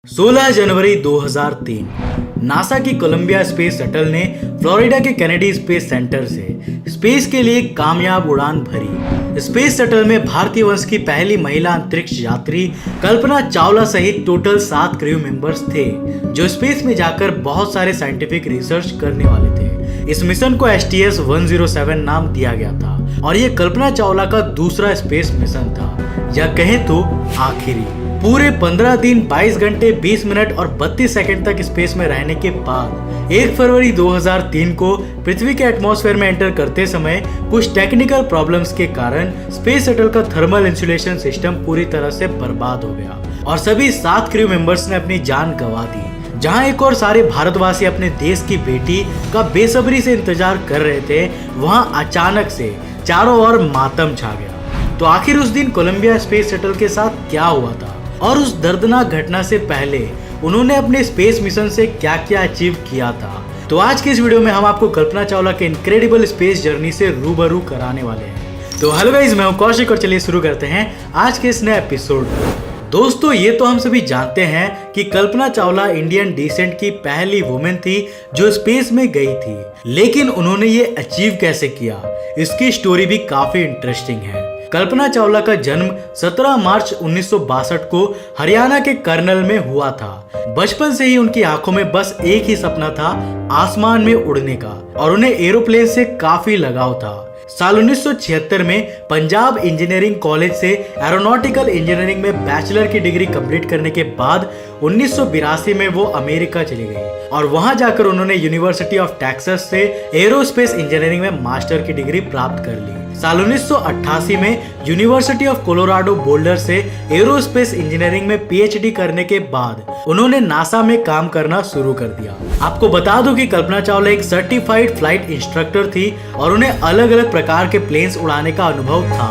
16 जनवरी 2003 NASA की Colombia space shuttle ने Florida के केनेडी स्पेस सेंटर से स्पेस के लिए कामयाब उड़ान भरी। स्पेस शटल में भारतीय वंश की पहली महिला अंतरिक्ष यात्री कल्पना चावला सहित टोटल 7 क्रू मेंबर्स थे, जो स्पेस में जाकर बहुत सारे साइंटिफिक रिसर्च करने वाले थे। इस मिशन को STS-107 नाम दिया गया था और ये कल्पना चावला का दूसरा स्पेस मिशन था, या कहें तो आखिरी। पूरे 15 दिन 22 घंटे 20 मिनट और 32 सेकंड तक स्पेस में रहने के बाद 1 फरवरी 2003 को पृथ्वी के एटमॉस्फेयर में एंटर करते समय कुछ टेक्निकल प्रॉब्लम्स के कारण स्पेस शटल का थर्मल इंसुलेशन सिस्टम पूरी तरह से बर्बाद हो गया और सभी 7 क्रू मेंबर्स ने अपनी जान गंवा दी। जहां एक और सारे भारतवासी अपने देश की बेटी का बेसब्री से इंतजार कर रहे थे, वहां अचानक से चारों ओर मातम छा गया। तो आखिर उस दिन कोलंबिया स्पेस शटल के साथ क्या हुआ था और उस दर्दनाक घटना से पहले उन्होंने अपने स्पेस मिशन से क्या क्या अचीव किया था। तो आज के इस वीडियो में हम आपको कल्पना चावला के इनक्रेडिबल स्पेस जर्नी से रूबरू कराने वाले हैं। तो हेलो गाइस, मैं हूं कौशिक और चलिए शुरू करते हैं आज के इस नए एपिसोड को। दोस्तों, ये तो हम सभी जानते हैं कि कल्पना चावला इंडियन डिसेंट की पहली वुमेन थी जो स्पेस में गई थी, लेकिन उन्होंने ये अचीव कैसे किया, इसकी स्टोरी भी काफी इंटरेस्टिंग है। कल्पना चावला का जन्म 17 मार्च 1962 को हरियाणा के कर्नल में हुआ था। बचपन से ही उनकी आंखों में बस एक ही सपना था, आसमान में उड़ने का, और उन्हें एरोप्लेन से काफी लगाव था। साल 1976 में पंजाब इंजीनियरिंग कॉलेज से एरोनॉटिकल इंजीनियरिंग में बैचलर की डिग्री कंप्लीट करने के बाद 1982 में वो अमेरिका चली गई और वहां जाकर उन्होंने यूनिवर्सिटी ऑफ टेक्सास से एरोस्पेस इंजीनियरिंग में मास्टर की डिग्री प्राप्त कर ली। साल 1988 में यूनिवर्सिटी ऑफ कोलोराडो बोल्डर से एरोस्पेस इंजीनियरिंग में PhD करने के बाद उन्होंने नासा में काम करना शुरू कर दिया। आपको बता दूं कि कल्पना चावला एक सर्टिफाइड फ्लाइट इंस्ट्रक्टर थी और उन्हें अलग अलग प्रकार के प्लेन्स उड़ाने का अनुभव था।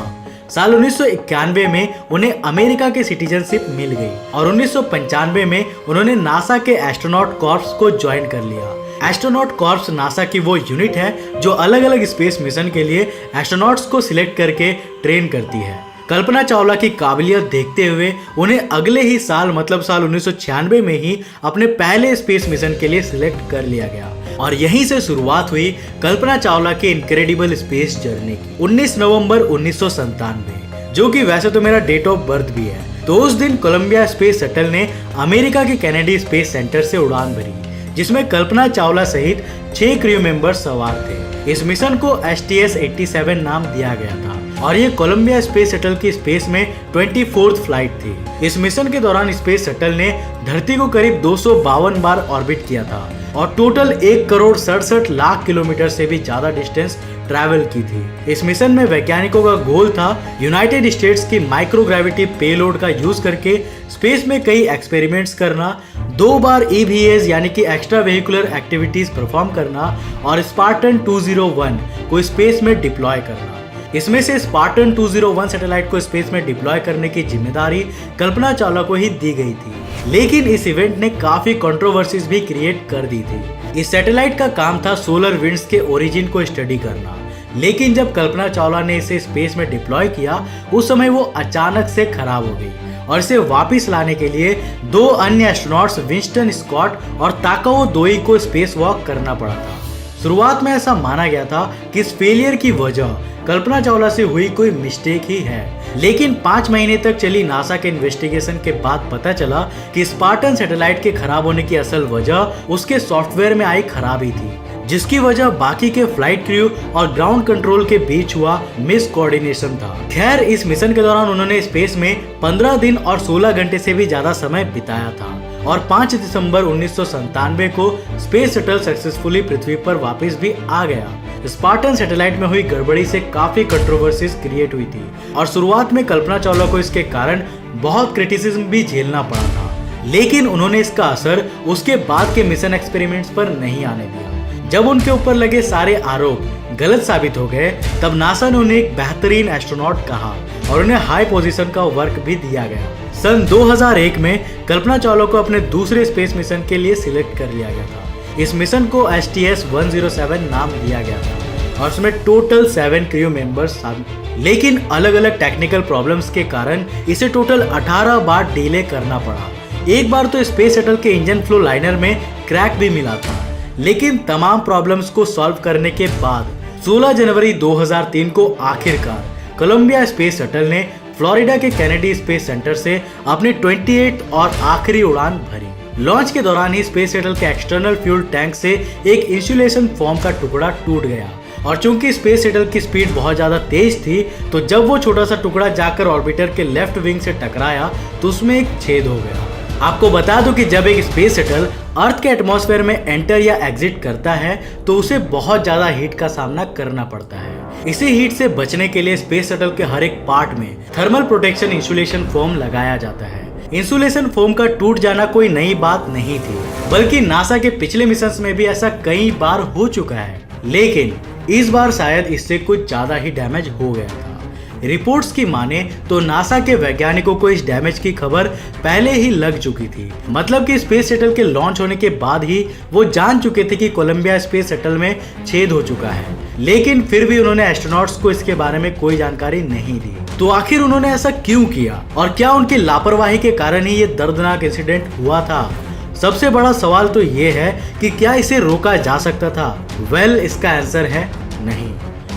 साल 1991 में उन्हें अमेरिका की सिटीजनशिप मिल गई और 1995 में उन्होंने नासा के एस्ट्रोनॉट कॉर्प्स को ज्वाइन कर लिया। एस्ट्रोनॉट कॉर्प्स नासा की वो यूनिट है जो अलग अलग स्पेस मिशन के लिए एस्ट्रोनॉट्स को सिलेक्ट करके ट्रेन करती है। कल्पना चावला की काबिलियत देखते हुए उन्हें अगले ही साल मतलब साल 1996 में ही अपने पहले स्पेस मिशन के लिए सिलेक्ट कर लिया गया और यहीं से शुरुआत हुई कल्पना चावला के इनक्रेडिबल स्पेस जर्नी की। 19 नवंबर 1997, जो कि वैसे तो मेरा डेट ऑफ बर्थ भी है, तो उस दिन कोलंबिया स्पेस शटल ने अमेरिका के केनेडी स्पेस सेंटर से उड़ान भरी, जिसमें कल्पना चावला सहित 6 क्रू मेंबर्स सवार थे। इस मिशन को STS-87 नाम दिया गया था और ये कोलंबिया स्पेस शटल की स्पेस में 24th फ्लाइट थी। इस मिशन के दौरान स्पेस शटल ने धरती को करीब 252 बार ऑर्बिट किया था और टोटल 1,67,00,000 किलोमीटर से भी ज्यादा डिस्टेंस ट्रैवल की थी। इस मिशन में वैज्ञानिकों का गोल था यूनाइटेड स्टेट्स की माइक्रोग्रेविटी पेलोड का यूज करके स्पेस में कई एक्सपेरिमेंट्स करना, 2 बार EVAs यानी कि एक्स्ट्रा वेहिकुलर एक्टिविटीज परफॉर्म करना और स्पार्टन 201 को स्पेस में डिप्लॉय करना। इसमें से स्पार्टन 201 सैटेलाइट को स्पेस में डिप्लॉय करने की जिम्मेदारी कल्पना चावला को ही दी गई थी, लेकिन इस इवेंट ने काफी कंट्रोवर्सीज भी क्रिएट कर दी थी। इस सैटेलाइट का काम था सोलर विंड्स के ओरिजिन को स्टडी करना, लेकिन जब कल्पना चावला ने इसे स्पेस में डिप्लॉय किया उस समय वो अचानक से खराब हो गई और इसे वापस लाने के लिए 2 अन्य एस्ट्रोनॉट्स विंस्टन स्कॉट और ताकाओ दोई को स्पेस वॉक करना पड़ा था। शुरुआत में ऐसा माना गया था कि इस फेलियर की वजह कल्पना चावला से हुई कोई मिस्टेक ही है, लेकिन 5 महीने तक चली नासा के इन्वेस्टिगेशन के बाद पता चला कि स्पार्टन सैटेलाइट के खराब होने की असल वजह उसके सॉफ्टवेयर में आई खराबी थी, जिसकी वजह बाकी के फ्लाइट क्रू और ग्राउंड कंट्रोल के बीच हुआ मिस कोऑर्डिनेशन था। खैर, इस मिशन के दौरान उन्होंने स्पेस में 15 दिन और 16 घंटे से भी ज्यादा समय बिताया था और 5 दिसंबर 1997 को स्पेस शटल सक्सेसफुली पृथ्वी पर वापस भी आ गया। स्पार्टन सैटेलाइट में हुई गड़बड़ी से काफी कंट्रोवर्सीज क्रिएट हुई थी और शुरुआत में कल्पना चावला को इसके कारण बहुत क्रिटिसिज्म भी झेलना पड़ा था, लेकिन उन्होंने इसका असर उसके बाद के मिशन एक्सपेरिमेंट्स पर नहीं आने दिया। जब उनके ऊपर लगे सारे आरोप गलत साबित हो गए, तब नासा ने उन्हें एक बेहतरीन एस्ट्रोनॉट कहा और उन्हें हाई पोजीशन का वर्क भी दिया गया। सन 2001 में कल्पना चावला को अपने दूसरे स्पेस मिशन के लिए सिलेक्ट कर लिया गया था। इस मिशन को STS-107 नाम दिया गया था और उसमें टोटल 7 क्रू मेंबर्स शामिल, लेकिन अलग अलग टेक्निकल प्रॉब्लम्स के कारण इसे टोटल 18 बार डिले करना पड़ा। एक बार तो स्पेस शटल के इंजन फ्लो लाइनर में क्रैक भी मिला था, लेकिन तमाम प्रॉब्लम्स को सॉल्व करने के बाद 16 जनवरी 2003 को आखिरकार कोलंबिया स्पेस शटल ने फ्लोरिडा के केनेडी स्पेस सेंटर से अपनी 28 और आखिरी उड़ान भरी। लॉन्च के दौरान ही स्पेस शटल के एक्सटर्नल फ्यूल टैंक से एक इंसुलेशन फोम का टुकड़ा टूट गया और चूंकि स्पेस शटल की स्पीड बहुत ज्यादा तेज थी, तो जब वो छोटा सा टुकड़ा जाकर ऑर्बिटर के लेफ्ट विंग से टकराया तो उसमें एक छेद हो गया। आपको बता दूं कि जब एक स्पेस शटल अर्थ के एटमॉस्फेयर में एंटर या एग्जिट करता है तो उसे बहुत ज्यादा हीट का सामना करना पड़ता है। इसी हीट से बचने के लिए स्पेस शटल के हर एक पार्ट में थर्मल प्रोटेक्शन इंसुलेशन फोम लगाया जाता है। इंसुलेशन फोम का टूट जाना कोई नई बात नहीं थी, बल्कि नासा के पिछले मिशंस में भी ऐसा कई बार हो चुका है, लेकिन इस बार शायद इससे कुछ ज्यादा ही डैमेज हो गया था। रिपोर्ट्स की माने तो नासा के वैज्ञानिकों को इस डैमेज की खबर पहले ही लग चुकी थी, मतलब कि स्पेस शटल के लॉन्च होने के बाद ही वो जान चुके थे कि कोलंबिया स्पेस शटल में छेद हो चुका है, लेकिन फिर भी उन्होंने एस्ट्रोनॉट्स को इसके बारे में कोई जानकारी नहीं दी। तो आखिर उन्होंने ऐसा क्यों किया और क्या उनकी लापरवाही के कारण ही ये दर्दनाक इंसिडेंट हुआ था? सबसे बड़ा सवाल तो ये है कि क्या इसे रोका जा सकता था? वेल, इसका आंसर है नहीं।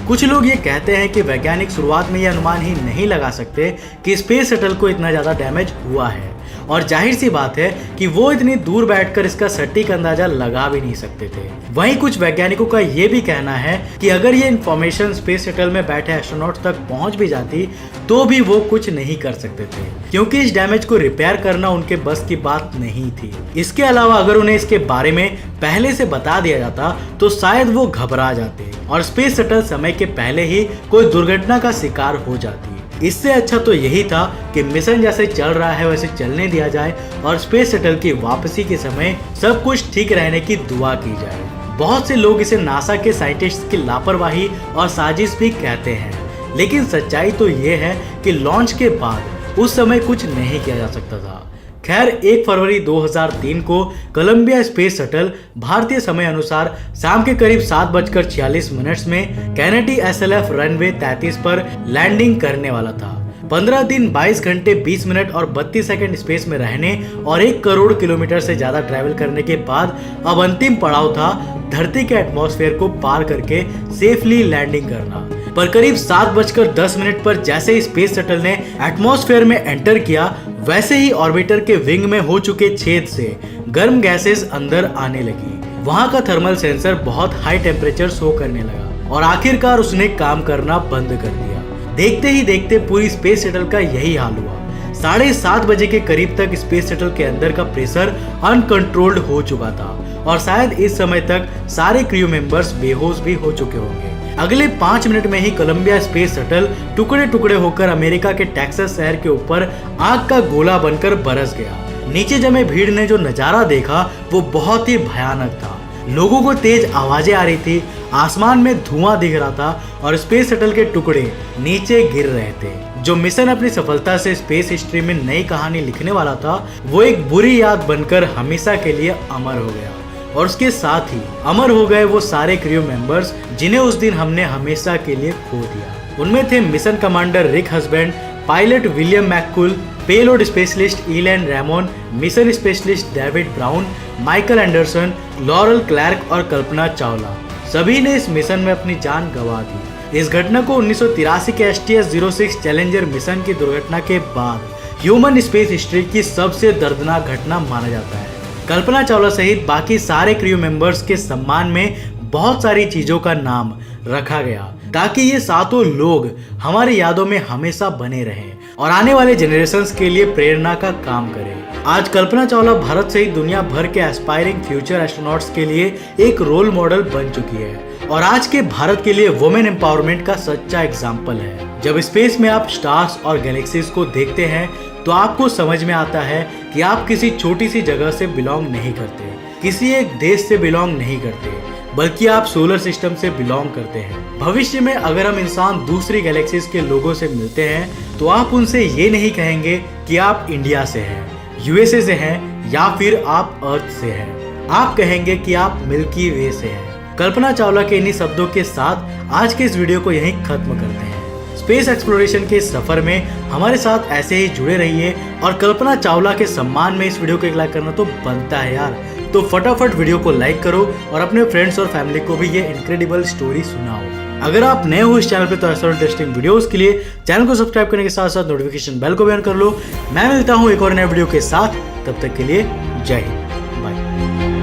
कुछ लोग ये कहते हैं कि वैज्ञानिक शुरुआत में ये अनुमान ही नहीं लगा सकते कि स्पेस शटल को इतना ज्यादा डैमेज हुआ है, और जाहिर सी बात है कि वो इतनी दूर बैठकर इसका सटीक अंदाजा लगा भी नहीं सकते थे। वहीं कुछ वैज्ञानिकों का ये भी कहना है कि अगर ये इंफॉर्मेशन स्पेस शटल में बैठे एस्ट्रोनॉट तक पहुंच भी जाती तो भी वो कुछ नहीं कर सकते थे, क्योंकि इस डैमेज को रिपेयर करना उनके बस की बात नहीं थी। इसके अलावा अगर उन्हें इसके बारे में पहले से बता दिया जाता तो शायद वो घबरा जाते और स्पेस शटल समय के पहले ही कोई दुर्घटना का शिकार हो जाती। इससे अच्छा तो यही था कि मिशन जैसे चल रहा है वैसे चलने दिया जाए और स्पेस शटल की वापसी के समय सब कुछ ठीक रहने की दुआ की जाए। बहुत से लोग इसे नासा के साइंटिस्ट की लापरवाही और साजिश भी कहते हैं, लेकिन सच्चाई तो ये है कि लॉन्च के बाद उस समय कुछ नहीं किया जा सकता था। खैर, 1 फरवरी 2003 को कोलंबिया स्पेस शटल भारतीय समय अनुसार शाम के करीब 7:46 में केनेडी SLF रनवे 33 पर लैंडिंग करने वाला था। 15 दिन 22 घंटे 20 मिनट और 32 सेकंड स्पेस में रहने और 1 करोड़ किलोमीटर से ज्यादा ट्रैवल करने के बाद अब अंतिम पड़ाव था धरती के एटमॉस्फेयर को पार करके सेफली लैंडिंग करना। पर करीब 7:10 पर जैसे ही स्पेस शटल ने एटमॉस्फेयर में एंटर किया, वैसे ही ऑर्बिटर के विंग में हो चुके छेद से गर्म गैसेस अंदर आने लगी। वहां का थर्मल सेंसर बहुत हाई टेम्परेचर शो करने लगा और आखिरकार उसने काम करना बंद कर दिया। देखते ही देखते पूरी स्पेस शटल का यही हाल हुआ। 7:30 बजे के करीब तक स्पेस शटल के अंदर का प्रेशर अनकंट्रोल्ड हो चुका था और शायद इस समय तक सारे क्रू मेंबर्स बेहोश भी हो चुके होंगे। अगले 5 मिनट में ही कोलंबिया स्पेस शटल टुकड़े टुकड़े होकर अमेरिका के टेक्सास शहर के ऊपर आग का गोला बनकर बरस गया। नीचे जमे भीड़ ने जो नजारा देखा वो बहुत ही भयानक था। लोगों को तेज आवाजें आ रही थी, आसमान में धुआं दिख रहा था और स्पेस शटल के टुकड़े नीचे गिर रहे थे। जो मिशन अपनी सफलता से स्पेस हिस्ट्री में नई कहानी लिखने वाला था, वो एक बुरी याद बनकर हमेशा के लिए अमर हो गया, और उसके साथ ही अमर हो गए वो सारे क्रू मेंबर्स जिन्हें उस दिन हमने हमेशा के लिए खो दिया। उनमें थे mission commander Rick Husband, pilot William McCool, payload specialist Ilan Ramon, mission specialist David Brown, Michael Anderson, Laurel Clark और कल्पना चावला। सभी ने इस मिशन में अपनी जान गंवा दी। इस घटना को 1983 के STS-06 चैलेंजर मिशन की दुर्घटना के बाद ह्यूमन स्पेस हिस्ट्री की सबसे दर्दनाक घटना माना जाता है। कल्पना चावला सहित बाकी सारे क्रू मेंबर्स के सम्मान में बहुत सारी चीजों का नाम रखा गया ताकि ये सातों लोग हमारी यादों में हमेशा बने रहें और आने वाले जनरेशंस के लिए प्रेरणा का काम करें। आज कल्पना चावला भारत सहित दुनिया भर के एस्पायरिंग फ्यूचर एस्ट्रोनॉट्स के लिए एक रोल मॉडल बन चुकी है और आज के भारत के लिए वुमेन एम्पावरमेंट का सच्चा एग्जाम्पल है। जब स्पेस में आप स्टार्स और गैलेक्सीज को देखते हैं तो आपको समझ में आता है कि आप किसी छोटी सी जगह से बिलोंग नहीं करते, किसी एक देश से बिलोंग नहीं करते, बल्कि आप सोलर सिस्टम से बिलोंग करते हैं। भविष्य में अगर हम इंसान दूसरी गैलेक्सीज के लोगों से मिलते हैं तो आप उनसे ये नहीं कहेंगे कि आप इंडिया से हैं, USA से हैं या फिर आप अर्थ से हैं। आप कहेंगे कि आप मिल्की वे से हैं। कल्पना चावला के इन्हीं शब्दों के साथ आज के इस वीडियो को यहीं खत्म करते हैं। स्पेस एक्सप्लोरेशन के इस सफर में हमारे साथ ऐसे ही जुड़े रहिए और कल्पना चावला के सम्मान में इस वीडियो को एक लाइक करना तो बनता है यार। तो फटाफट वीडियो को लाइक करो और अपने फ्रेंड्स और फैमिली को भी ये इनक्रेडिबल स्टोरी सुनाओ। अगर आप नए हो इस चैनल पे तो ऐसे इंटरेस्टिंग वीडियोस के लिए चैनल को सब्सक्राइब करने के साथ साथ नोटिफिकेशन बेल को भी ऑन कर लो। मैं मिलता हूँ एक और नए वीडियो के साथ, तब तक के लिए जय हिंद, बाय।